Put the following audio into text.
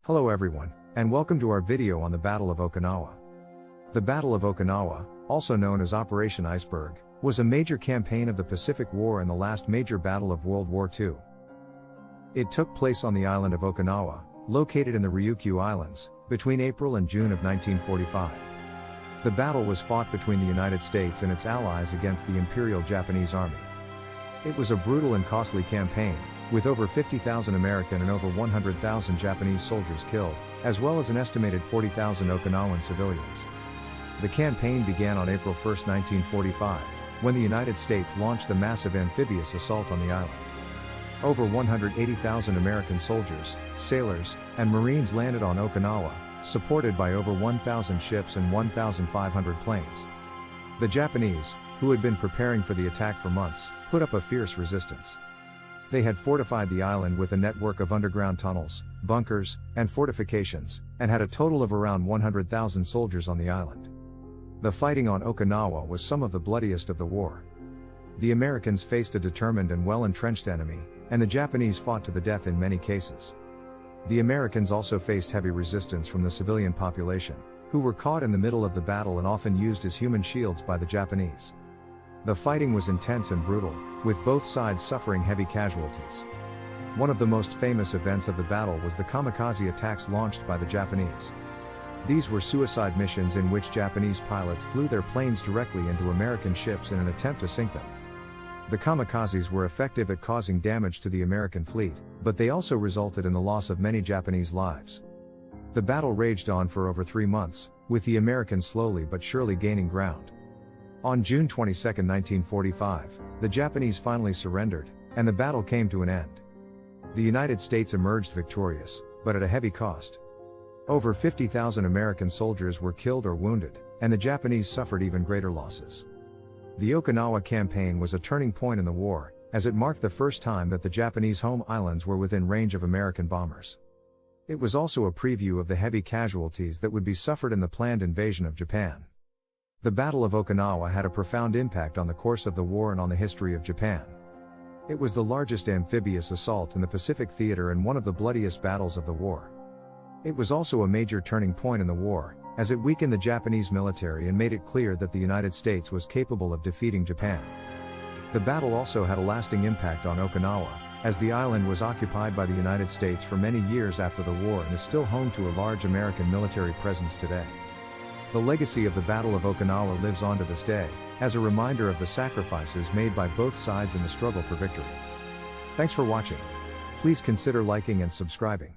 Hello everyone, and welcome to our video on the Battle of Okinawa. The Battle of Okinawa, also known as Operation Iceberg, was a major campaign of the Pacific War and the last major battle of World War II. It took place on the island of Okinawa, located in the Ryukyu Islands, between April and June of 1945. The battle was fought between the United States and its allies against the Imperial Japanese Army. It was a brutal and costly campaign, with over 50,000 American and over 100,000 Japanese soldiers killed, as well as an estimated 40,000 Okinawan civilians. The campaign began on April 1, 1945, when the United States launched a massive amphibious assault on the island. Over 180,000 American soldiers, sailors, and Marines landed on Okinawa, supported by over 1,000 ships and 1,500 planes. The Japanese, who had been preparing for the attack for months, put up a fierce resistance. They had fortified the island with a network of underground tunnels, bunkers, and fortifications, and had a total of around 100,000 soldiers on the island. The fighting on Okinawa was some of the bloodiest of the war. The Americans faced a determined and well-entrenched enemy, and the Japanese fought to the death in many cases. The Americans also faced heavy resistance from the civilian population, who were caught in the middle of the battle and often used as human shields by the Japanese. The fighting was intense and brutal, with both sides suffering heavy casualties. One of the most famous events of the battle was the Kamikaze attacks launched by the Japanese. These were suicide missions in which Japanese pilots flew their planes directly into American ships in an attempt to sink them. The kamikazes were effective at causing damage to the American fleet, but they also resulted in the loss of many Japanese lives. The battle raged on for over 3 months, with the Americans slowly but surely gaining ground. On June 22, 1945, the Japanese finally surrendered, and the battle came to an end. The United States emerged victorious, but at a heavy cost. Over 50,000 American soldiers were killed or wounded, and the Japanese suffered even greater losses. The Okinawa campaign was a turning point in the war, as it marked the first time that the Japanese home islands were within range of American bombers. It was also a preview of the heavy casualties that would be suffered in the planned invasion of Japan. The Battle of Okinawa had a profound impact on the course of the war and on the history of Japan. It was the largest amphibious assault in the Pacific theater and one of the bloodiest battles of the war. It was also a major turning point in the war, as it weakened the Japanese military and made it clear that the United States was capable of defeating Japan. The battle also had a lasting impact on Okinawa, as the island was occupied by the United States for many years after the war and is still home to a large American military presence today. The legacy of the Battle of Okinawa lives on to this day, as a reminder of the sacrifices made by both sides in the struggle for victory. Thanks for watching. Please consider liking and subscribing.